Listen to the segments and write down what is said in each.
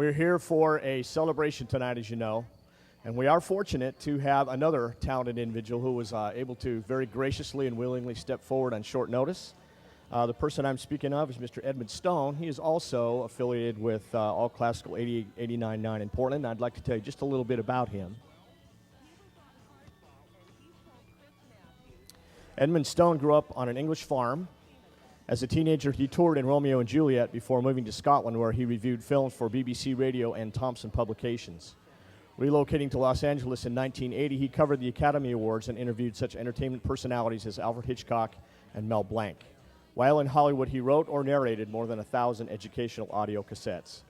We're here for a celebration tonight, as you know, and we are fortunate to have another talented individual who was able to very graciously and willingly step forward on short notice. The person I'm speaking of is Mr. Edmund Stone. He is also affiliated with All Classical 89.9 in Portland. I'd like to tell you just a little bit about him. Edmund Stone grew up on an English farm. As a teenager, he toured in Romeo and Juliet before moving to Scotland, where he reviewed films for BBC Radio and Thomson Publications. Relocating to Los Angeles in 1980, he covered the Academy Awards and interviewed such entertainment personalities as Alfred Hitchcock and Mel Blanc. While in Hollywood, he wrote or narrated more than 1,000 educational audio cassettes.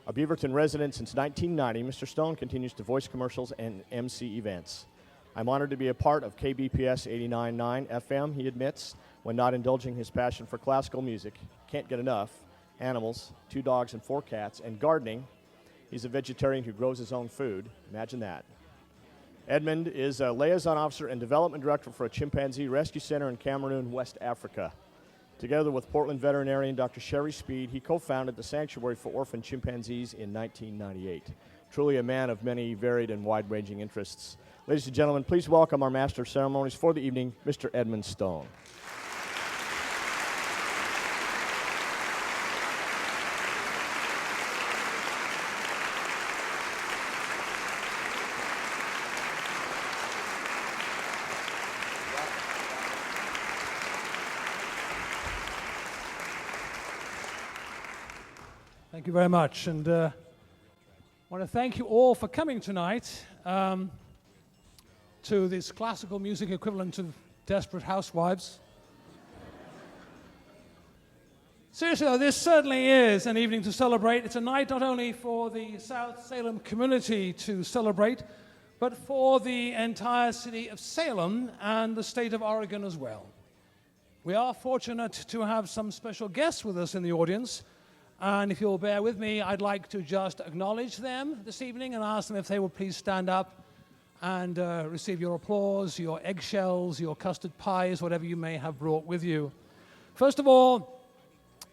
A Beaverton resident since 1990, Mr. Stone continues to voice commercials and MC events. I'm honored to be a part of KBPS 89.9 FM, he admits, when not indulging his passion for classical music, can't get enough, animals, 2 dogs and 4 cats, and gardening. He's a vegetarian who grows his own food. Imagine that. Edmund is a liaison officer and development director for a chimpanzee rescue center in Cameroon, West Africa. Together with Portland veterinarian Dr. Sherry Speed, he co-founded the Sanctuary for Orphan Chimpanzees in 1998. Truly a man of many varied and wide-ranging interests. Ladies and gentlemen, please welcome our Master of Ceremonies for the evening, Mr. Edmund Stone. Thank you very much, and I want to thank you all for coming tonight to this classical music equivalent to Desperate Housewives. Seriously, though, this certainly is an evening to celebrate. It's a night not only for the South Salem community to celebrate, but for the entire city of Salem and the state of Oregon as well. We are fortunate to have some special guests with us in the audience. And if you'll bear with me, I'd like to just acknowledge them this evening and ask them if they will please stand up and receive your applause, your eggshells, your custard pies, whatever you may have brought with you. First of all,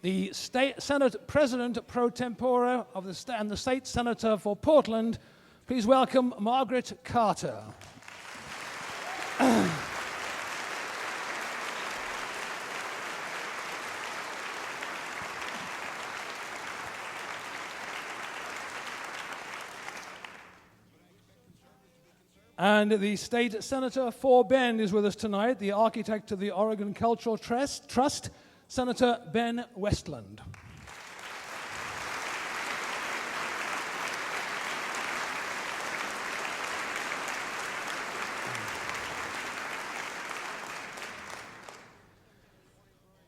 the State Senate President pro tempore of the and the State Senator for Portland, please welcome Margaret Carter. And the State Senator for Bend is with us tonight, the architect of the Oregon Cultural Trust, Senator Ben Westland.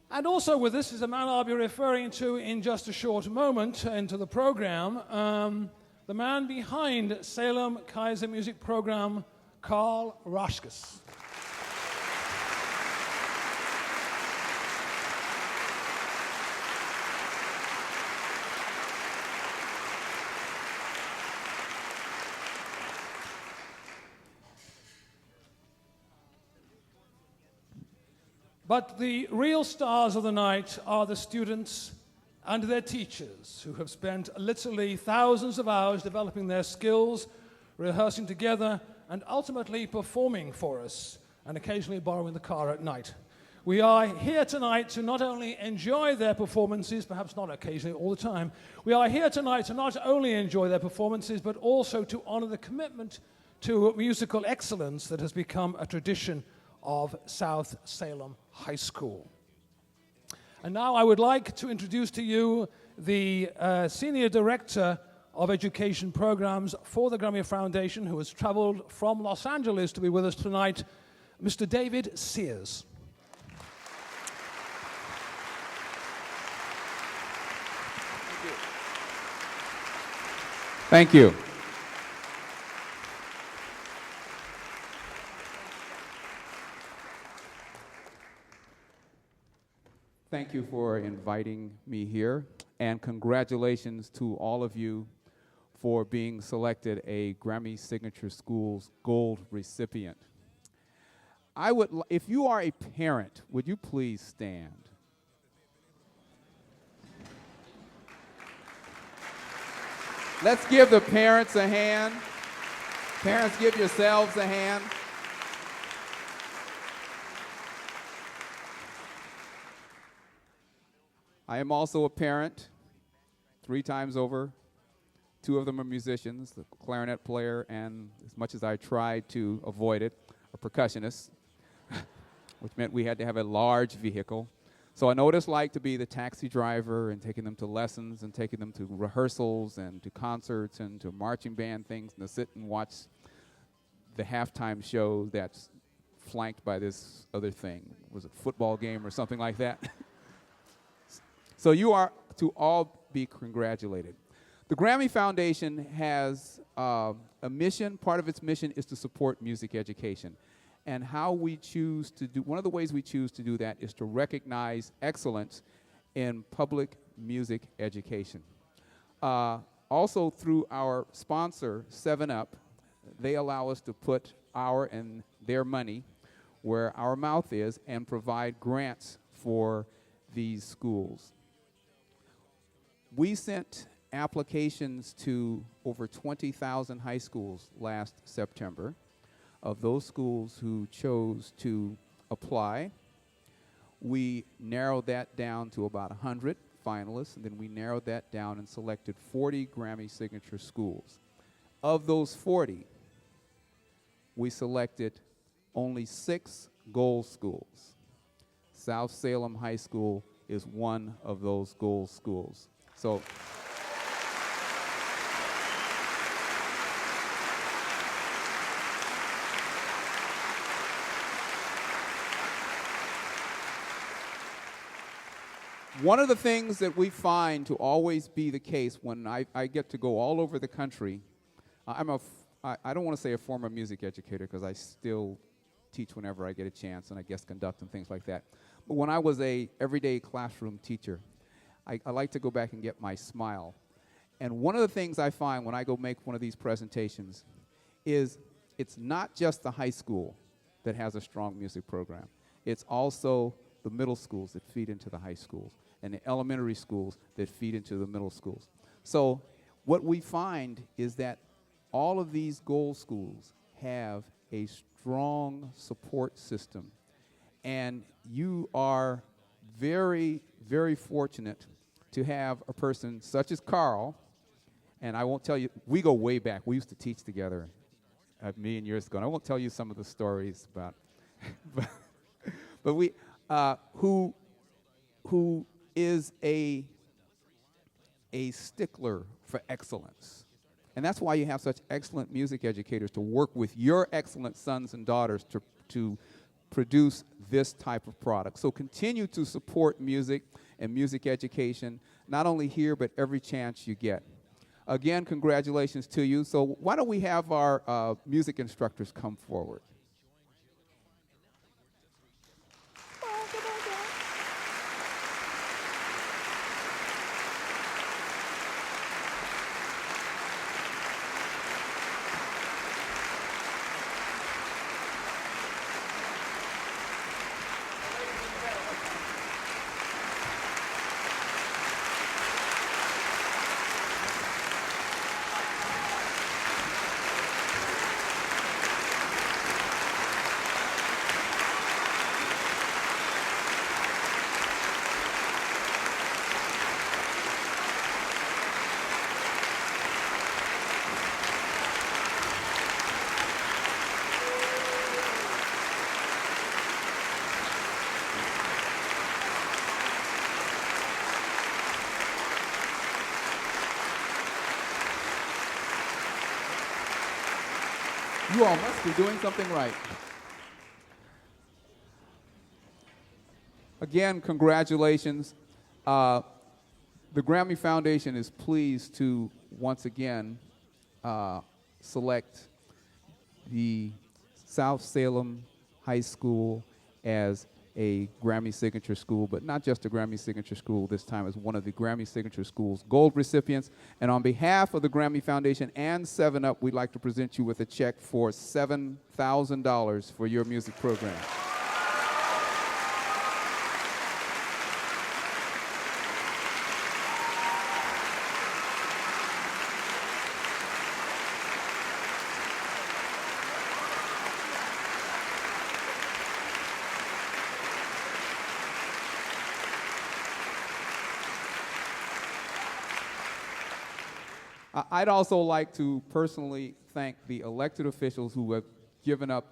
And also with us is a man I'll be referring to in just a short moment into the program. The man behind Salem Kaiser Music Program, Carl Raschkes. But the real stars of the night are the students and their teachers, who have spent literally thousands of hours developing their skills, rehearsing together, and ultimately performing for us, and occasionally borrowing the car at night. We are here tonight to not only enjoy their performances, perhaps not occasionally all the time, we are here tonight to not only enjoy their performances, but also to honor the commitment to musical excellence that has become a tradition of South Salem High School. And now I would like to introduce to you the Senior Director of Education Programs for the Grammy Foundation, who has traveled from Los Angeles to be with us tonight, Mr. David Sears. Thank you. Thank you for inviting me here, and congratulations to all of you for being selected a Grammy Signature Schools Gold recipient. If you are a parent, would you please stand? Let's give the parents a hand. Parents, give yourselves a hand. I am also a parent, 3 times over. 2 of them are musicians, the clarinet player, and as much as I tried to avoid it, a percussionist, which meant we had to have a large vehicle. So I know what it's like to be the taxi driver and taking them to lessons and taking them to rehearsals and to concerts and to marching band things and to sit and watch the halftime show that's flanked by this other thing. Was it a football game or something like that? So you are to all be congratulated. The Grammy Foundation has a mission. Part of its mission is to support music education. And how we choose to do, one of the ways we choose to do that is to recognize excellence in public music education. Also through our sponsor, 7UP, they allow us to put our and their money where our mouth is and provide grants for these schools. We sent applications to over 20,000 high schools last September. Of those schools who chose to apply, we narrowed that down to about 100 finalists, and then we narrowed that down and selected 40 Grammy signature schools. Of those 40, we selected only 6 gold schools. South Salem High School is one of those gold schools. So one of the things that we find to always be the case when I get to go all over the country, I don't want to say a former music educator because I still teach whenever I get a chance and I guest conduct and things like that. But when I was a everyday classroom teacher, I like to go back and get my smile. And one of the things I find when I go make one of these presentations is it's not just the high school that has a strong music program. It's also the middle schools that feed into the high schools and the elementary schools that feed into the middle schools. So what we find is that all of these gold schools have a strong support system. And you are very, very fortunate to have a person such as Carl, and I won't tell you, we go way back. We used to teach together a million years ago, and I won't tell you some of the stories about, but we, who is a stickler for excellence. And that's why you have such excellent music educators to work with your excellent sons and daughters to produce this type of product. So continue to support music and music education, not only here, but every chance you get. Again, congratulations to you. So why don't we have our music instructors come forward? You all must be doing something right. Again, congratulations. The Grammy Foundation is pleased to once again select the South Salem High School as a Grammy Signature School, but not just a Grammy Signature School, this time as one of the Grammy Signature School's gold recipients. And on behalf of the Grammy Foundation and 7UP, we'd like to present you with a check for $7,000 for your music program. I'd also like to personally thank the elected officials who have given up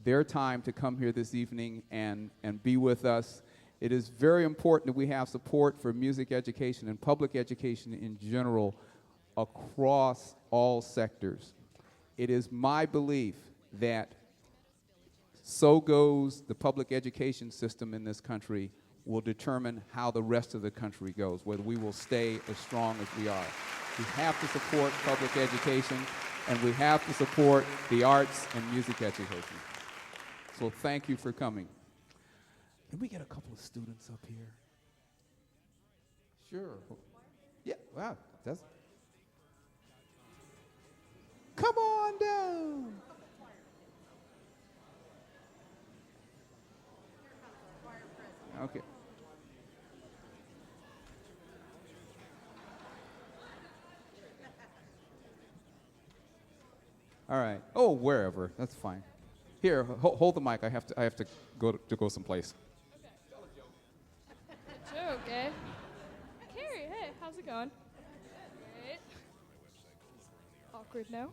their time to come here this evening and be with us. It is very important that we have support for music education and public education in general across all sectors. It is my belief that so goes the public education system in this country will determine how the rest of the country goes, whether we will stay as strong as we are. We have to support public education, and we have to support the arts and music education. So thank you for coming. Can we get a couple of students up here? Sure. Yeah, wow, that's... Come on down. Okay. All right. Oh, wherever. That's fine. Here, hold the mic. I have to go someplace. Joke, eh? Carrie, hey, how's it going? Great. Awkward, no?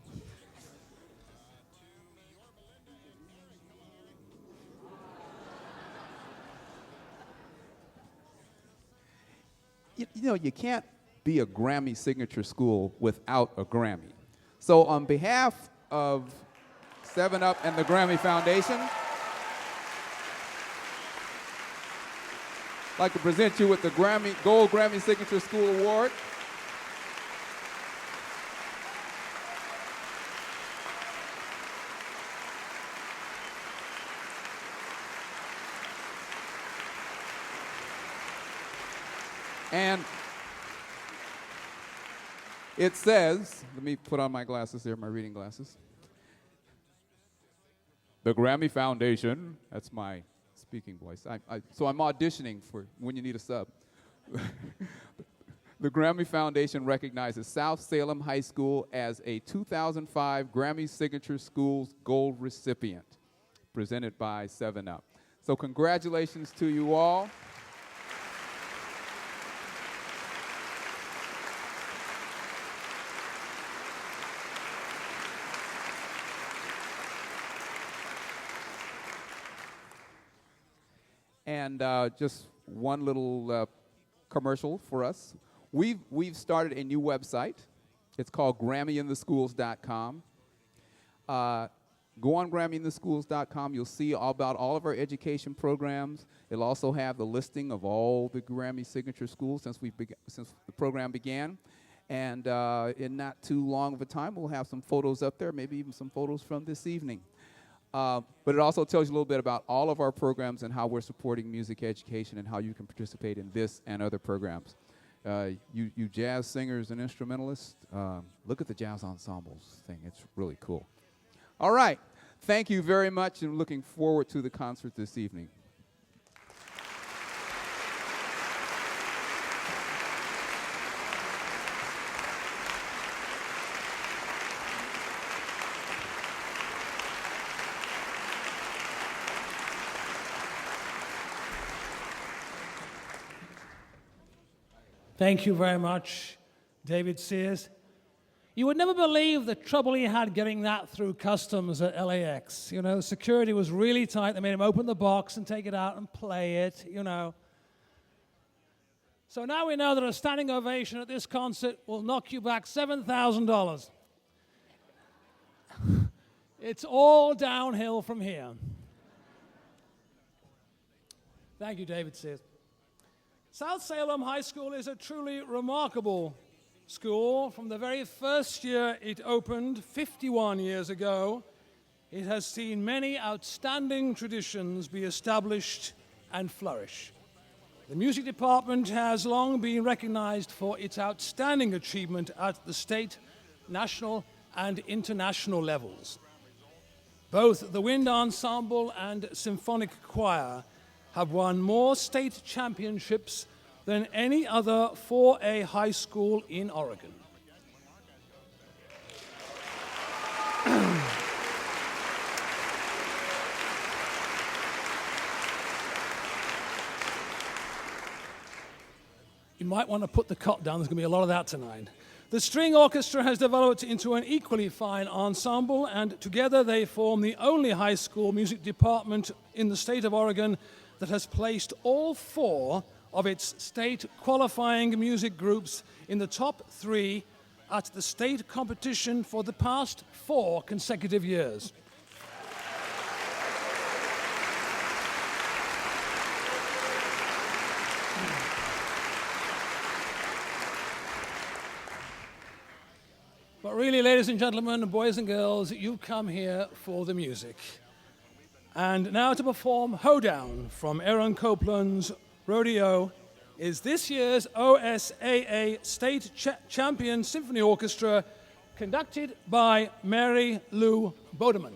You know, you can't be a Grammy signature school without a Grammy. So on behalf of 7UP and the Grammy Foundation, I'd like to present you with the Gold Grammy Signature School Award. And it says, let me put on my glasses here, my reading glasses. The Grammy Foundation, that's my speaking voice. So I'm auditioning for when you need a sub. The Grammy Foundation recognizes South Salem High School as a 2005 Grammy Signature Schools Gold recipient, presented by 7UP. So congratulations to you all. And just one little commercial for us. We've started a new website. It's called GrammyInTheSchools.com. Go on GrammyInTheSchools.com. You'll see all about all of our education programs. It'll also have the listing of all the Grammy signature schools since the program began. And in not too long of a time, we'll have some photos up there, maybe even some photos from this evening. But it also tells you a little bit about all of our programs and how we're supporting music education and how you can participate in this and other programs. You jazz singers and instrumentalists, look at the jazz ensembles thing. It's really cool. All right. Thank you very much, and looking forward to the concert this evening. Thank you very much, David Sears. You would never believe the trouble he had getting that through customs at LAX. You know, security was really tight. They made him open the box and take it out and play it, you know. So now we know that a standing ovation at this concert will knock you back $7,000. It's all downhill from here. Thank you, David Sears. South Salem High School is a truly remarkable school. From the very first year it opened 51 years ago, it has seen many outstanding traditions be established and flourish. The music department has long been recognized for its outstanding achievement at the state, national, and international levels. Both the wind ensemble and symphonic choir have won more state championships than any other 4A high school in Oregon. You might want to put the cot down. There's going to be a lot of that tonight. The string orchestra has developed into an equally fine ensemble, and together they form the only high school music department in the state of Oregon that has placed all 4 of its state qualifying music groups in the top 3 at the state competition for the past 4 consecutive years. But really, ladies and gentlemen, boys and girls, you've come here for the music. And now to perform Hoedown from Aaron Copland's Rodeo is this year's OSAA State Champion Symphony Orchestra, conducted by Mary Lou Bodeman.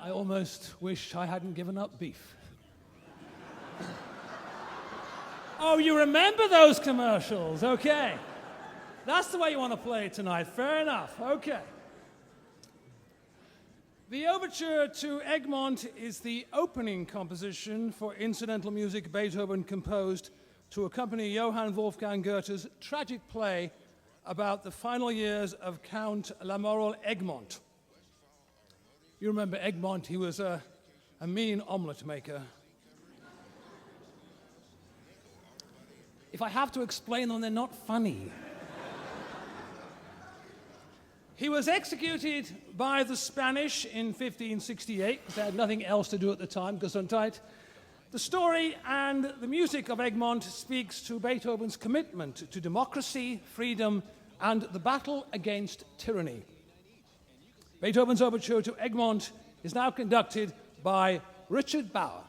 I almost wish I hadn't given up beef. Oh, you remember those commercials? Okay. That's the way you want to play it tonight. Fair enough. Okay. The overture to Egmont is the opening composition for incidental music Beethoven composed to accompany Johann Wolfgang Goethe's tragic play about the final years of Count Lamoral Egmont. You remember Egmont, he was a mean omelette maker. If I have to explain them, they're not funny. He was executed by the Spanish in 1568, because they had nothing else to do at the time, Gesundheit. The story and the music of Egmont speaks to Beethoven's commitment to democracy, freedom, and the battle against tyranny. Beethoven's overture to Egmont is now conducted by Richard Bauer.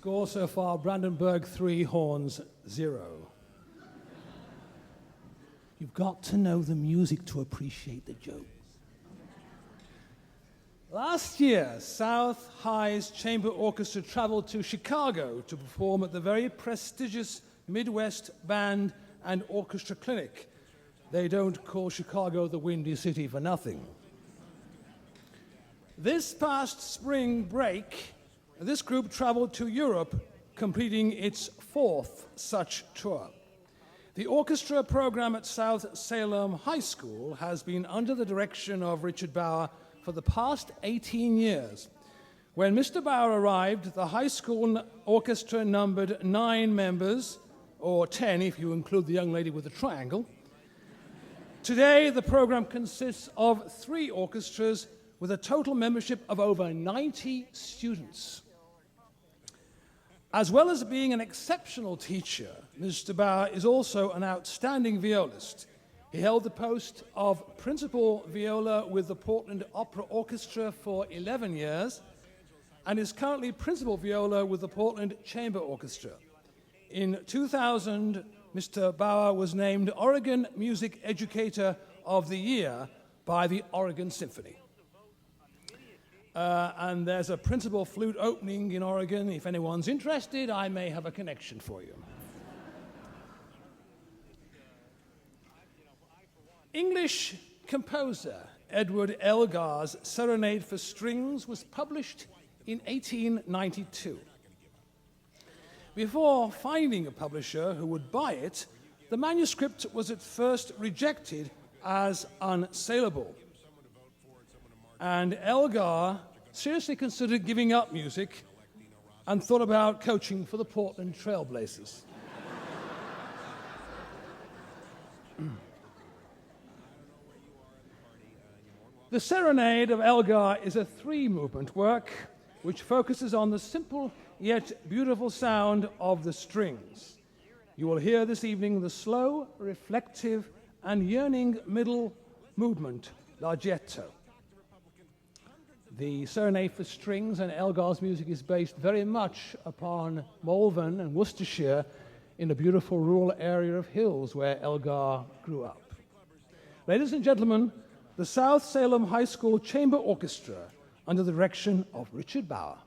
Score so far, Brandenburg 3, Horns 0. You've got to know the music to appreciate the joke. Last year, South High's Chamber Orchestra traveled to Chicago to perform at the very prestigious Midwest Band and Orchestra Clinic. They don't call Chicago the Windy City for nothing. This past spring break, this group traveled to Europe, completing its 4th such tour. The orchestra program at South Salem High School has been under the direction of Richard Bauer for the past 18 years. When Mr. Bauer arrived, the high school orchestra numbered 9 members, or 10 if you include the young lady with the triangle. Today, the program consists of 3 orchestras with a total membership of over 90 students. As well as being an exceptional teacher, Mr. Bauer is also an outstanding violist. He held the post of principal viola with the Portland Opera Orchestra for 11 years and is currently principal viola with the Portland Chamber Orchestra. In 2000, Mr. Bauer was named Oregon Music Educator of the Year by the Oregon Symphony. And there's a principal flute opening in Oregon. If anyone's interested, I may have a connection for you. English composer Edward Elgar's Serenade for Strings was published in 1892. Before finding a publisher who would buy it, the manuscript was at first rejected as unsaleable. And Elgar seriously considered giving up music and thought about coaching for the Portland Trail Blazers. The Serenade of Elgar is a 3-movement work which focuses on the simple yet beautiful sound of the strings. You will hear this evening the slow, reflective, and yearning middle movement, Larghetto. The Serenade for Strings and Elgar's music is based very much upon Malvern and Worcestershire in the beautiful rural area of hills where Elgar grew up. Ladies and gentlemen, the South Salem High School Chamber Orchestra under the direction of Richard Bauer.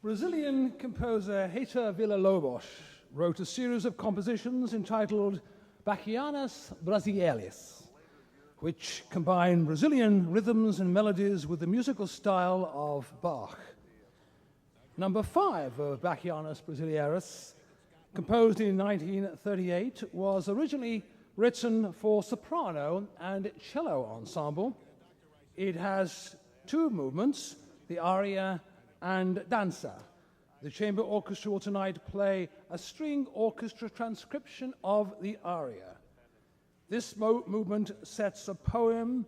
Brazilian composer Heitor Villa-Lobos wrote a series of compositions entitled Bachianas Brasileiras, which combine Brazilian rhythms and melodies with the musical style of Bach. Number 5 of Bachianas Brasileiras, composed in 1938, was originally written for soprano and cello ensemble. It has 2 movements, the aria and danza. The chamber orchestra will tonight play a string orchestra transcription of the aria. This movement sets a poem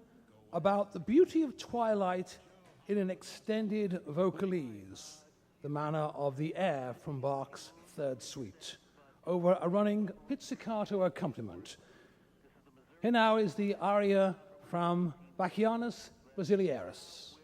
about the beauty of twilight in an extended vocalese, the manner of the air from Bach's Third Suite, over a running pizzicato accompaniment. Here now is the aria from Bachianas Brasileiras.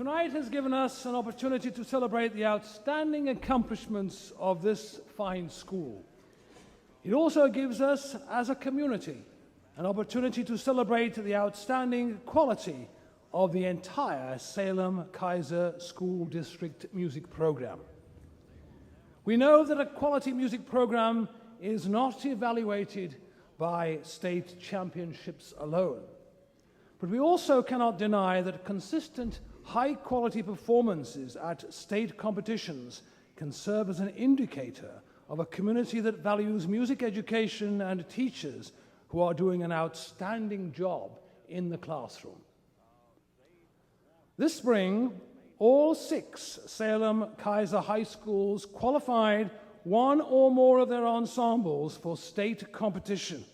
Tonight has given us an opportunity to celebrate the outstanding accomplishments of this fine school. It also gives us, as a community, an opportunity to celebrate the outstanding quality of the entire Salem Kaiser School District music program. We know that a quality music program is not evaluated by state championships alone, but we also cannot deny that consistent high-quality performances at state competitions can serve as an indicator of a community that values music education and teachers who are doing an outstanding job in the classroom. This spring, all 6 Salem Kaiser High Schools qualified one or more of their ensembles for state competition.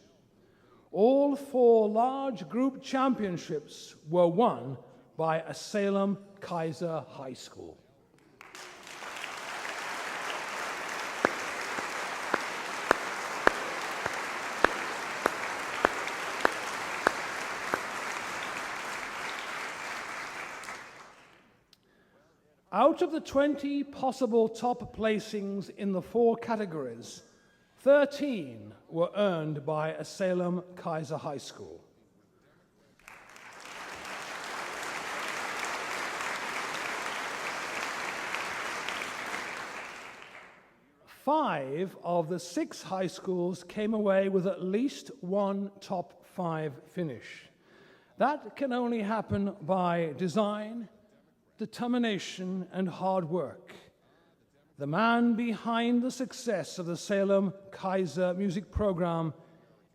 All 4 large group championships were won by a Salem Kaiser High School. Out of the 20 possible top placings in the 4 categories, 13 were earned by a Salem Kaiser High School. Five of the 6 high schools came away with at least one top 5 finish. That can only happen by design, determination, and hard work. The man behind the success of the Salem Kaiser music program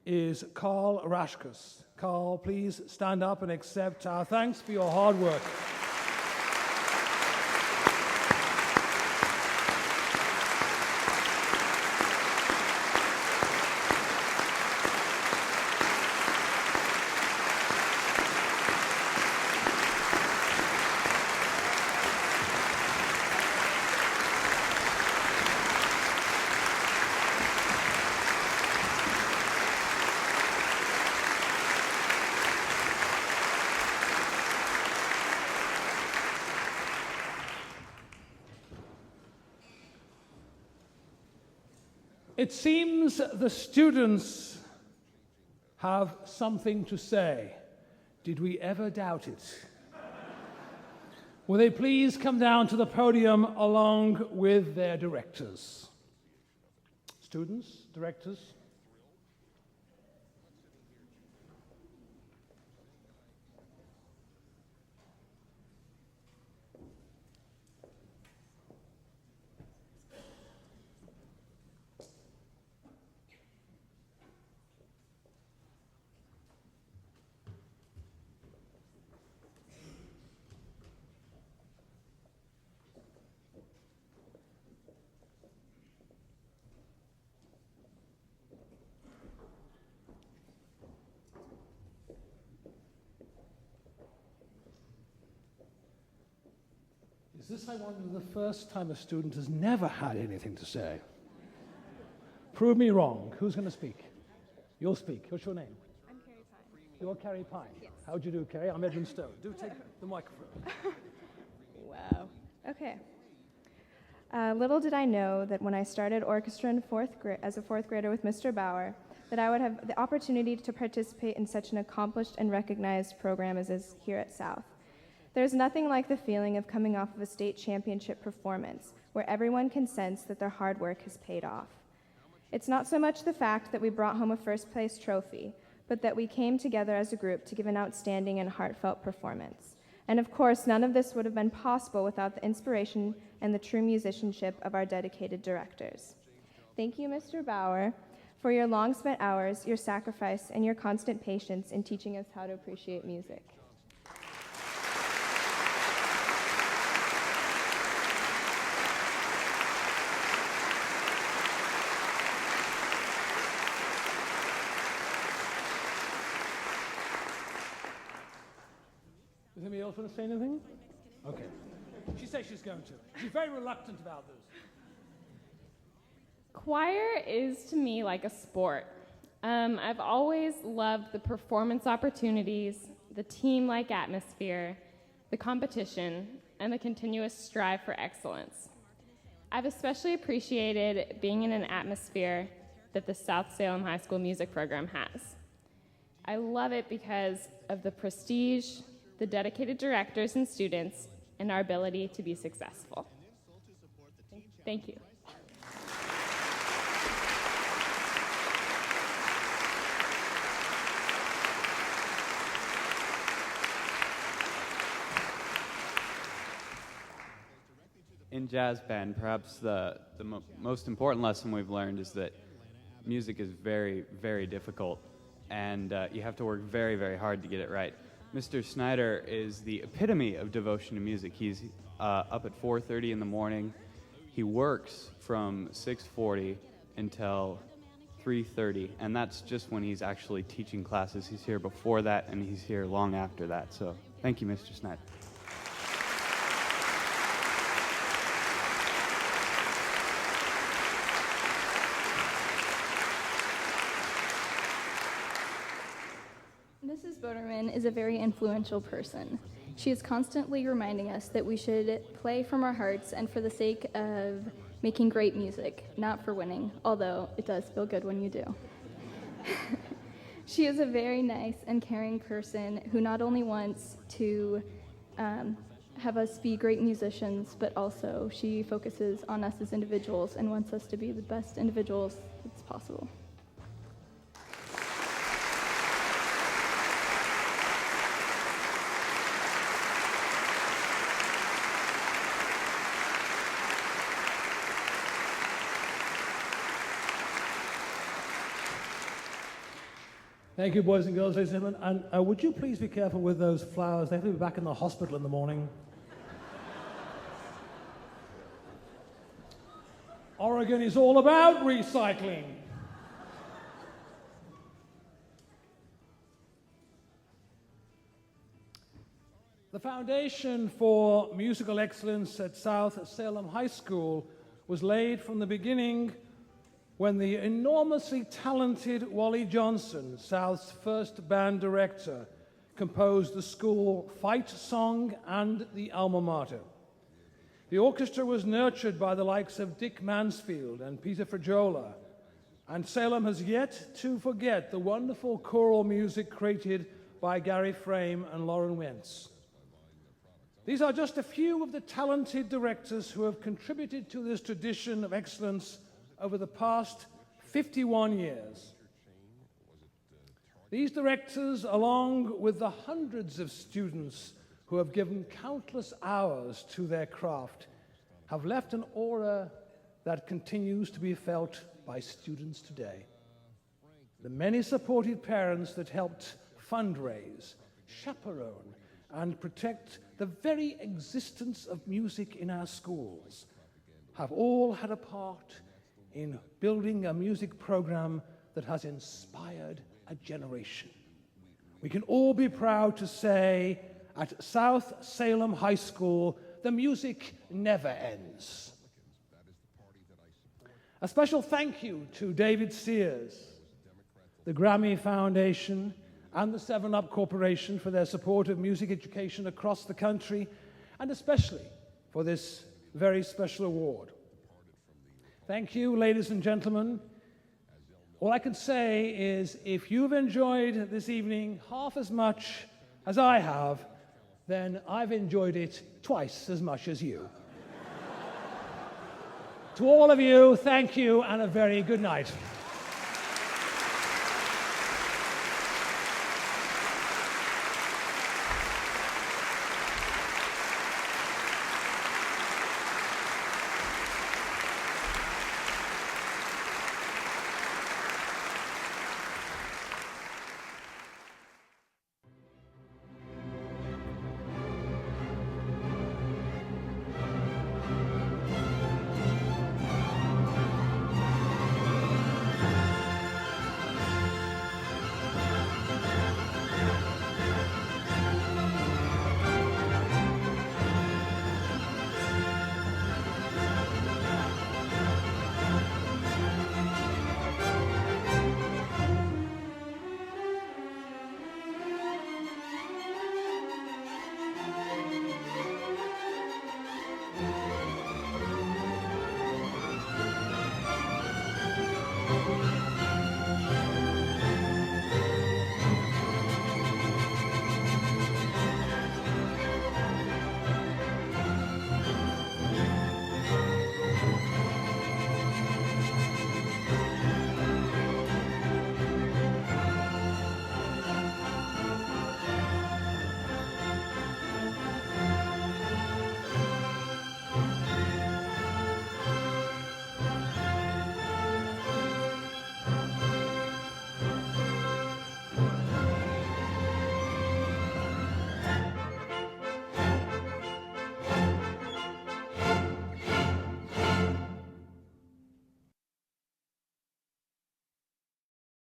is Carl Rashkus. Carl, please stand up and accept our thanks for your hard work. It seems the students have something to say. Did we ever doubt it? Will they please come down to the podium along with their directors? Students, directors. Is this, I wonder, the first time a student has never had anything to say? Prove me wrong. Who's going to speak? You'll speak. What's your name? I'm Carrie Pine. You're Carrie Pine. Yes. How'd you do, Carrie? I'm Edwin Stone. Do take the microphone. Wow. Okay. Little did I know that when I started orchestra in as a fourth grader with Mr. Bauer, that I would have the opportunity to participate in such an accomplished and recognized program as is here at South. There's nothing like the feeling of coming off of a state championship performance, where everyone can sense that their hard work has paid off. It's not so much the fact that we brought home a first place trophy, but that we came together as a group to give an outstanding and heartfelt performance. And of course, none of this would have been possible without the inspiration and the true musicianship of our dedicated directors. Thank you, Mr. Bauer, for your long spent hours, your sacrifice, and your constant patience in teaching us how to appreciate music. Does anybody else want to say anything? Okay. She says she's going to. She's very reluctant about this. Choir is to me like a sport. I've always loved the performance opportunities, the team-like atmosphere, the competition, and the continuous strive for excellence. I've especially appreciated being in an atmosphere that the South Salem High School music program has. I love it because of the prestige, the dedicated directors and students, and our ability to be successful. Thank you. In jazz band, perhaps the most important lesson we've learned is that music is very, very difficult, and you have to work very, very hard to get it right. Mr. Snyder is the epitome of devotion to music. He's up at 4:30 in the morning. He works from 6:40 until 3:30, and that's just when he's actually teaching classes. He's here before that, and he's here long after that. So thank you, Mr. Snyder. Mrs. Boderman is a very influential person. She is constantly reminding us that we should play from our hearts and for the sake of making great music, not for winning, although it does feel good when you do. She is a very nice and caring person who not only wants to have us be great musicians, but also she focuses on us as individuals and wants us to be the best individuals that's possible. Thank you, boys and girls, ladies and gentlemen. And would you please be careful with those flowers? They have to be back in the hospital in the morning. Oregon is all about recycling. The foundation for musical excellence at South Salem High School was laid from the beginning when the enormously talented Wally Johnson, South's first band director, composed the school fight song and the alma mater. The orchestra was nurtured by the likes of Dick Mansfield and Peter Fragiola, and Salem has yet to forget the wonderful choral music created by Gary Frame and Lauren Wentz. These are just a few of the talented directors who have contributed to this tradition of excellence over the past 51 years. These directors, along with the hundreds of students who have given countless hours to their craft, have left an aura that continues to be felt by students today. The many supportive parents that helped fundraise, chaperone, and protect the very existence of music in our schools have all had a part in building a music program that has inspired a generation. We can all be proud to say, at South Salem High School, the music never ends. A special thank you to David Sears, the Grammy Foundation, and the 7-Up Corporation for their support of music education across the country, and especially for this very special award. Thank you, ladies and gentlemen. All I can say is if you've enjoyed this evening half as much as I have, then I've enjoyed it twice as much as you. To all of you, thank you and a very good night.